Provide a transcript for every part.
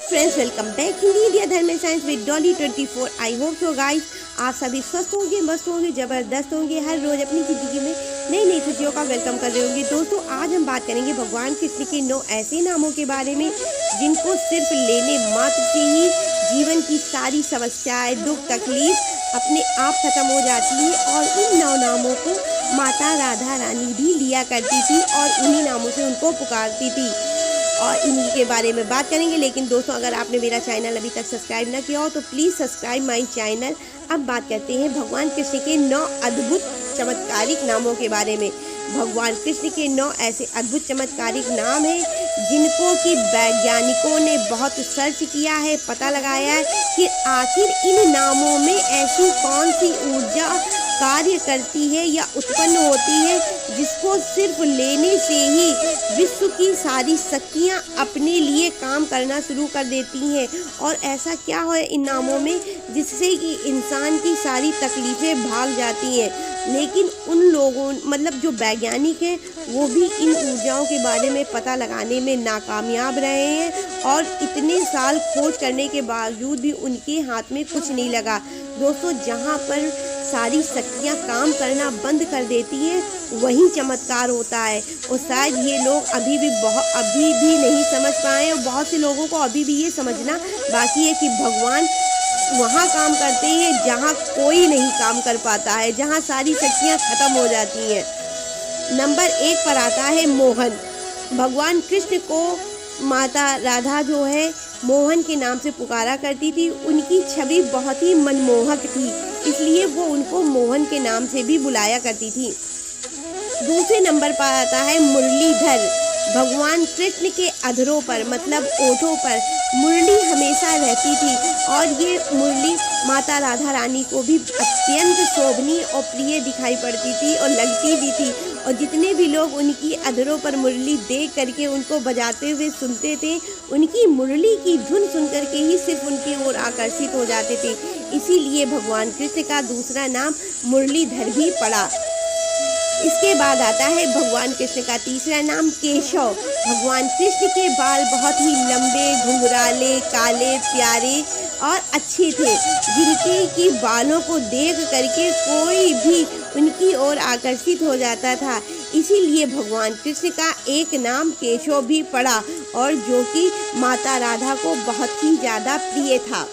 Friends, welcome back Hindi India धर्म में science with Dolly 24। I hope so guys आप सभी स्वस्थ होंगे, मस्त होंगे, जबरदस्त होंगे, हर रोज अपनी जिंदगी में नई नई खुशियों का वेलकम कर रहे होंगे। दोस्तों, आज हम बात करेंगे भगवान कृष्ण के 9 ऐसे नामों के बारे में जिनको सिर्फ लेने मात्र से ही जीवन की सारी समस्याएं, दुख, तकलीफ अपने आप खत्म हो जाती है। और इन 9 नामों को माता राधा रानी भी लिया करती थी और उन्हीं नामों से उनको पुकारती थी और इन्हीं के बारे में बात करेंगे। लेकिन दोस्तों, अगर आपने मेरा चैनल अभी तक सब्सक्राइब ना किया हो तो प्लीज़ सब्सक्राइब माय चैनल। अब बात करते हैं भगवान कृष्ण के 9 अद्भुत चमत्कारिक नामों के बारे में। भगवान कृष्ण के 9 ऐसे अद्भुत चमत्कारिक नाम हैं जिनको कि वैज्ञानिकों ने बहुत सर्च किया है, पता लगाया है कि आखिर इन नामों में ऐसी कौन सी ऊर्जा कार्य करती है या उत्पन्न होती है जिसको सिर्फ लेने से ही विश्व की सारी शक्तियाँ अपने लिए काम करना शुरू कर देती हैं। और ऐसा क्या है इन नामों में जिससे कि इंसान की सारी तकलीफ़ें भाग जाती हैं। लेकिन उन लोगों मतलब जो वैज्ञानिक हैं वो भी इन ऊर्जाओं के बारे में पता लगाने में नाकामयाब रहे हैं और इतने साल खोज करने के बावजूद भी उनके हाथ में कुछ नहीं लगा। दोस्तों, जहाँ पर सारी शक्तियाँ काम करना बंद कर देती हैं वहीं चमत्कार होता है। और शायद ये लोग अभी भी नहीं समझ पाए और बहुत से लोगों को अभी भी ये समझना बाकी है कि भगवान वहाँ काम करते हैं जहाँ कोई नहीं काम कर पाता है, जहाँ सारी शक्तियाँ खत्म हो जाती हैं। नंबर 1 पर आता है मोहन। भगवान कृष्ण को माता राधा जो है मोहन के नाम से पुकारा करती थी। उनकी छवि बहुत ही मनमोहक थी, इसलिए वो उनको मोहन के नाम से भी बुलाया करती थी। दूसरे नंबर पर आता है मुरलीधर। भगवान कृष्ण के अधरों पर मतलब ओठों पर मुरली हमेशा रहती थी और ये मुरली माता राधा रानी को भी अत्यंत शोभनीय और प्रिय दिखाई पड़ती थी और लगती भी थी। और जितने भी लोग उनकी अधरों पर मुरली देख करके उनको बजाते हुए सुनते थे, उनकी मुरली की धुन सुन करके ही सिर्फ उनकी ओर आकर्षित हो जाते थे। इसीलिए भगवान कृष्ण का दूसरा नाम मुरलीधर भी पड़ा। इसके बाद आता है भगवान कृष्ण का तीसरा नाम केशव। भगवान कृष्ण के बाल बहुत ही लंबे, घुंघराले, काले, प्यारे और अच्छे थे, जिनके की बालों को देख करके कोई भी उनकी ओर आकर्षित हो जाता था। इसीलिए भगवान कृष्ण का एक नाम केशव भी पड़ा और जो कि माता राधा को बहुत ही ज़्यादा प्रिय था।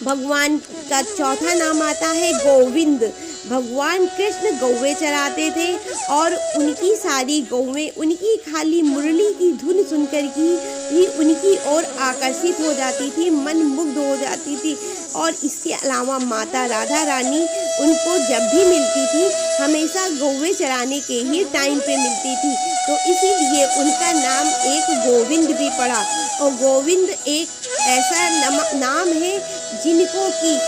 भगवान का चौथा नाम आता है गोविंद। भगवान कृष्ण गौवें चराते थे और उनकी सारी गौवें उनकी खाली मुरली की धुन सुनकर ही उनकी ओर आकर्षित हो जाती थी, मन मुग्ध हो जाती थी। और इसके अलावा माता राधा रानी उनको जब भी मिलती थी हमेशा गौवें चराने के ही टाइम पे मिलती थी, तो इसीलिए उनका नाम एक गोविंद भी पड़ा। और गोविंद एक ऐसा नाम है जिनको कि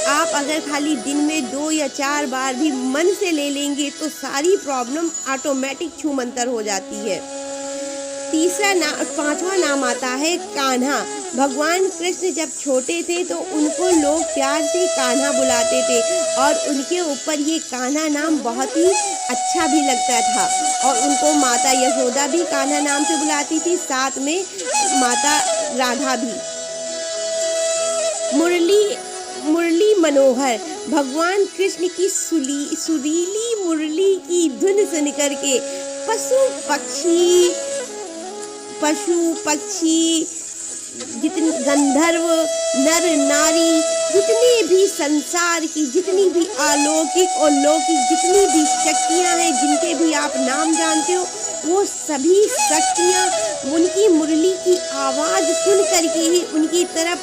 आप अगर खाली दिन में 2 या 4 बार भी मन से ले लेंगे तो सारी प्रॉब्लम ऑटोमेटिक छूमंतर हो जाती है। पांचवा नाम आता है कान्हा। भगवान कृष्ण जब छोटे थे तो उनको लोग प्यार से कान्हा बुलाते थे और उनके ऊपर ये कान्हा नाम बहुत ही अच्छा भी लगता था। और उनको माता यशोदा भी कान्हा नाम से बुलाती थी, साथ में माता राधा भी। मुरली मनोहर। भगवान कृष्ण की सुरीली मुरली की धुन सुन करके पशु पक्षी जितने गंधर्व, नर नारी, जितने भी संसार की जितनी भी अलौकिक और लौकिक जितनी भी शक्तियां हैं, जिनके भी आप नाम जानते हो, वो सभी शक्तियां उनकी मुरली की आवाज़ सुन करके ही उनकी तरफ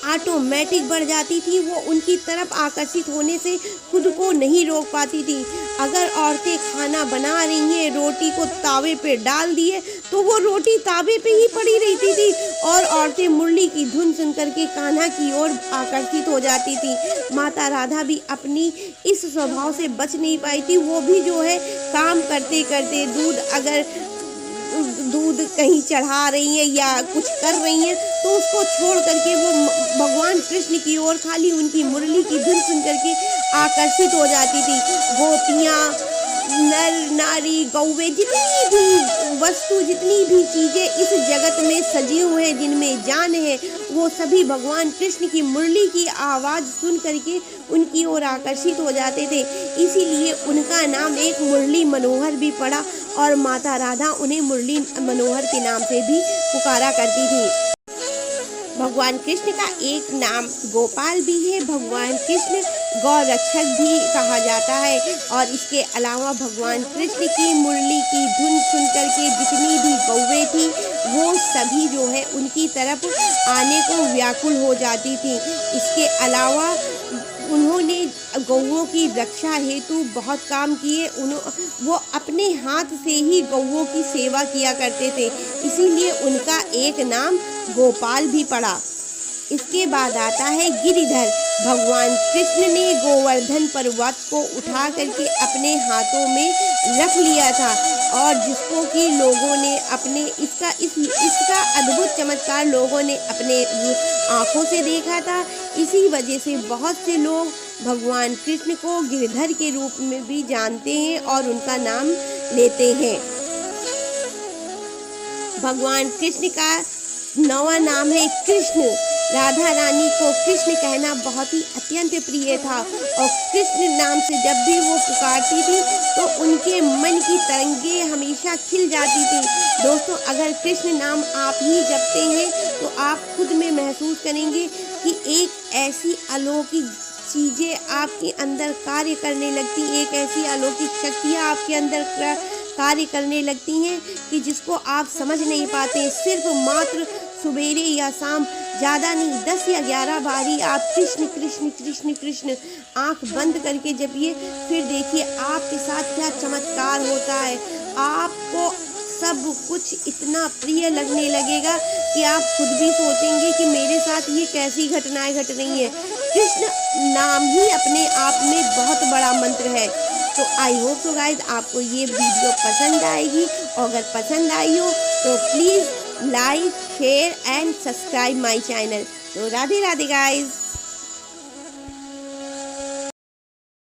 ऑटोमेटिक बढ़ जाती थी। वो उनकी तरफ आकर्षित होने से खुद को नहीं रोक पाती थी। अगर औरतें खाना बना रही हैं, रोटी को तावे पे डाल दिए तो वो रोटी तावे पे ही पड़ी रहती थी और औरतें मुरली की धुन सुन करके कान्हा की ओर आकर्षित हो जाती थी। माता राधा भी अपनी इस स्वभाव से बच नहीं पाई थी। वो भी जो है काम करते करते दूध कहीं चढ़ा रही हैं या कुछ कर रही हैं तो उसको छोड़ करके वो भगवान कृष्ण की ओर खाली उनकी मुरली की धुन सुन करके आकर्षित हो जाती थी। गोपियाँ नर नारी गौवे जितनी भी वस्तु जितनी भी चीजें इस जगत में सजी हुए हैं जिनमें जान है वो सभी भगवान कृष्ण की मुरली की आवाज सुन करके उनकी ओर आकर्षित हो जाते थे। इसीलिए उनका नाम एक मुरली मनोहर भी पड़ा और माता राधा उन्हें मुरली मनोहर के नाम से भी पुकारा करती थी। भगवान कृष्ण का एक नाम गोपाल भी है। भगवान कृष्ण गौ रक्षक भी कहा जाता है और इसके अलावा भगवान कृष्ण की मुरली की धुन सुन करके जितनी भी गौवें थी वो सभी जो है उनकी तरफ आने को व्याकुल हो जाती थी। इसके अलावा उन्होंने गौओं की रक्षा हेतु बहुत काम किए। वो अपने हाथ से ही गौओं की सेवा किया करते थे, इसीलिए उनका एक नाम गोपाल भी पड़ा। इसके बाद आता है गिरिधर। भगवान कृष्ण ने गोवर्धन पर्वत को उठा करके अपने हाथों में रख लिया था और जिसको कि लोगों ने अपने इसका अद्भुत चमत्कार लोगों ने अपने आँखों से देखा था। इसी वजह से बहुत से लोग भगवान कृष्ण को गिरधर के रूप में भी जानते हैं और उनका नाम लेते हैं। भगवान कृष्ण का नवा नाम है कृष्ण। राधा रानी को कृष्ण कहना बहुत ही अत्यंत प्रिय था और कृष्ण नाम से जब भी वो पुकारती थी तो उनके मन की तरंगे हमेशा खिल जाती थी। दोस्तों, अगर कृष्ण नाम आप ही जपते हैं तो आप खुद में महसूस करेंगे कि एक ऐसी अलौकिक चीज़ें आपके अंदर कार्य करने लगती, एक ऐसी अलौकिक शक्तियाँ आपके अंदर कार्य करने लगती हैं कि जिसको आप समझ नहीं पाते। सिर्फ मात्र सुबेरे या शाम, ज़्यादा नहीं 10 या 11 बारी आप कृष्ण कृष्ण कृष्ण कृष्ण आँख बंद करके जपिए, फिर देखिए आपके साथ क्या चमत्कार होता है। आपको सब कुछ इतना प्रिय लगने लगेगा कि आप खुद भी सोचेंगे कि मेरे साथ ये कैसी घटनाएं घट रही हैं। कृष्ण नाम ही अपने आप में बहुत बड़ा मंत्र है। तो आई होप सो गाइज आपको ये वीडियो पसंद आएगी और अगर पसंद आई हो तो please like share and subscribe my channel. तो राधे राधे गाइज।